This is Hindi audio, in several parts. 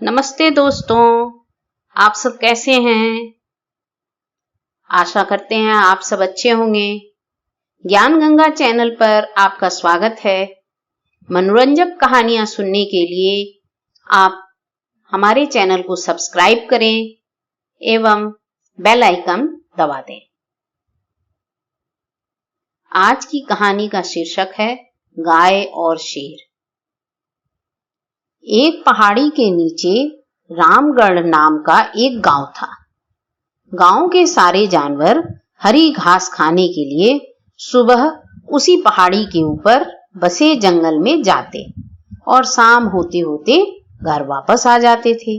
नमस्ते दोस्तों, आप सब कैसे हैं? आशा करते हैं आप सब अच्छे होंगे। ज्ञान गंगा चैनल पर आपका स्वागत है। मनोरंजक कहानियां सुनने के लिए आप हमारे चैनल को सब्सक्राइब करें एवं बेल आइकन दबा दें। आज की कहानी का शीर्षक है गाय और शेर। एक पहाड़ी के नीचे रामगढ़ नाम का एक गांव था। गांव के सारे जानवर हरी घास खाने के लिए सुबह उसी पहाड़ी के ऊपर बसे जंगल में जाते और शाम होते होते घर वापस आ जाते थे।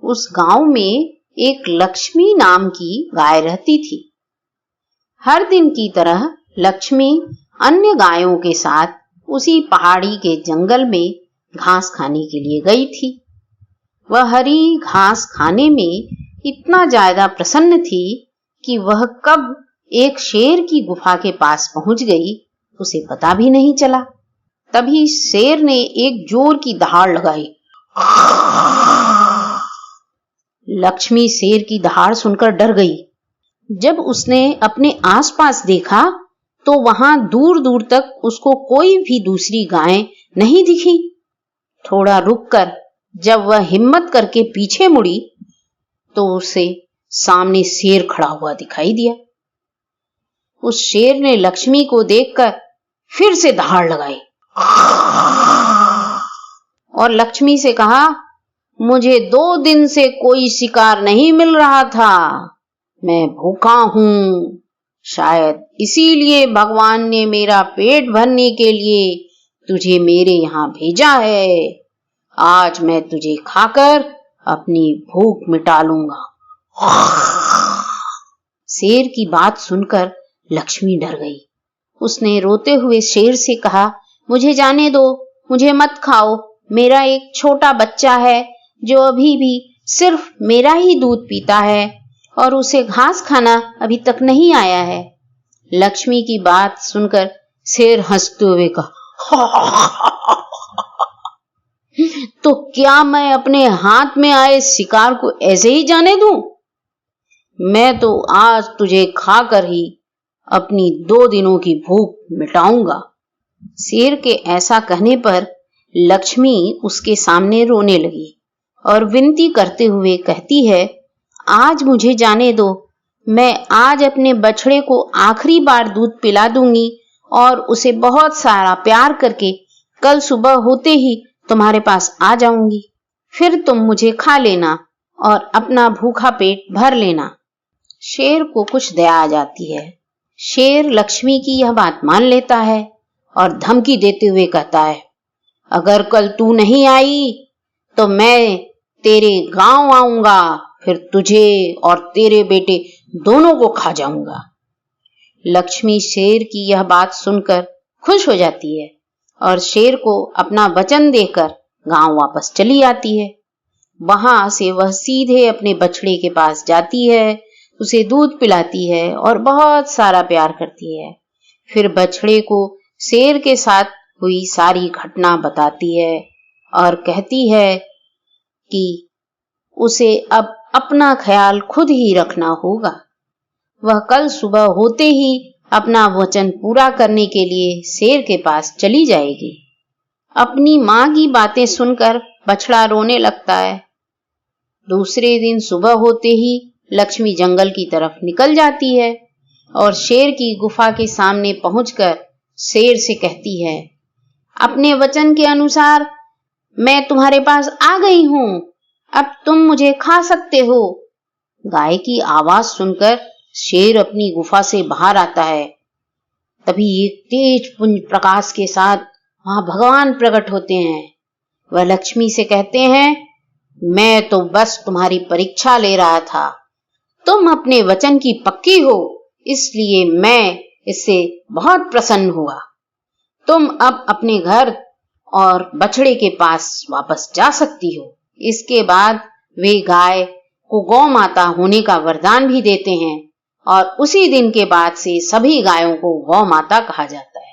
उस गांव में एक लक्ष्मी नाम की गाय रहती थी। हर दिन की तरह लक्ष्मी अन्य गायों के साथ उसी पहाड़ी के जंगल में घास खाने के लिए गई थी। वह हरी घास खाने में इतना ज्यादा प्रसन्न थी कि वह कब एक शेर की गुफा के पास पहुंच गई उसे पता भी नहीं चला। तभी शेर ने एक जोर की दहाड़ लगाई। लक्ष्मी शेर की दहाड़ सुनकर डर गई। जब उसने अपने आसपास देखा तो वहां दूर दूर तक उसको कोई भी दूसरी गाय नहीं दिखी। थोड़ा रुककर जब वह हिम्मत करके पीछे मुड़ी तो उसे सामने शेर खड़ा हुआ दिखाई दिया। उस शेर ने लक्ष्मी को देखकर फिर से दहाड़ लगाई और लक्ष्मी से कहा, मुझे 2 दिन से कोई शिकार नहीं मिल रहा था। मैं भूखा हूं। शायद इसीलिए भगवान ने मेरा पेट भरने के लिए तुझे मेरे यहाँ भेजा है। आज मैं तुझे खाकर अपनी भूख मिटा लूंगा। शेर की बात सुनकर लक्ष्मी डर गई। उसने रोते हुए शेर से कहा, मुझे जाने दो, मुझे मत खाओ। मेरा एक छोटा बच्चा है जो अभी भी सिर्फ मेरा ही दूध पीता है और उसे घास खाना अभी तक नहीं आया है। लक्ष्मी की बात सुनकर शेर हंसते हुए कहा, तो क्या मैं अपने हाथ में आए शिकार को ऐसे ही जाने दूं? मैं तो आज तुझे खाकर ही अपनी 2 दिनों की भूख मिटाऊंगा। शेर के ऐसा कहने पर लक्ष्मी उसके सामने रोने लगी और विनती करते हुए कहती है, आज मुझे जाने दो। मैं आज अपने बछड़े को आखिरी बार दूध पिला दूंगी और उसे बहुत सारा प्यार करके कल सुबह होते ही तुम्हारे पास आ जाऊंगी। फिर तुम मुझे खा लेना और अपना भूखा पेट भर लेना। शेर को कुछ दया आ जाती है। शेर लक्ष्मी की यह बात मान लेता है और धमकी देते हुए कहता है, अगर कल तू नहीं आई तो मैं तेरे गांव आऊंगा, फिर तुझे और तेरे बेटे दोनों को खा जाऊंगा। लक्ष्मी शेर की यह बात सुनकर खुश हो जाती है और शेर को अपना वचन देकर गांव वापस चली आती है। वहां से वह सीधे अपने बछड़े के पास जाती है, उसे दूध पिलाती है और बहुत सारा प्यार करती है। फिर बछड़े को शेर के साथ हुई सारी घटना बताती है और कहती है कि उसे अब अपना ख्याल खुद ही रखना होगा। वह कल सुबह होते ही अपना वचन पूरा करने के लिए शेर के पास चली जाएगी। अपनी मां की बातें सुनकर बछड़ा रोने लगता है। दूसरे दिन सुबह होते ही लक्ष्मी जंगल की तरफ निकल जाती है और शेर की गुफा के सामने पहुंचकर शेर से कहती है, अपने वचन के अनुसार मैं तुम्हारे पास आ गई हूं। अब तुम मुझे खा सकते हो। गाय की आवाज सुनकर शेर अपनी गुफा से बाहर आता है। तभी एक तेज पुंज प्रकाश के साथ वहां भगवान प्रकट होते हैं। वह लक्ष्मी से कहते हैं, मैं तो बस तुम्हारी परीक्षा ले रहा था। तुम अपने वचन की पक्की हो, इसलिए मैं इससे बहुत प्रसन्न हुआ। तुम अब अपने घर और बछड़े के पास वापस जा सकती हो। इसके बाद वे गाय को गौ माता होने का वरदान भी देते हैं और उसी दिन के बाद से सभी गायों को गौ माता कहा जाता है।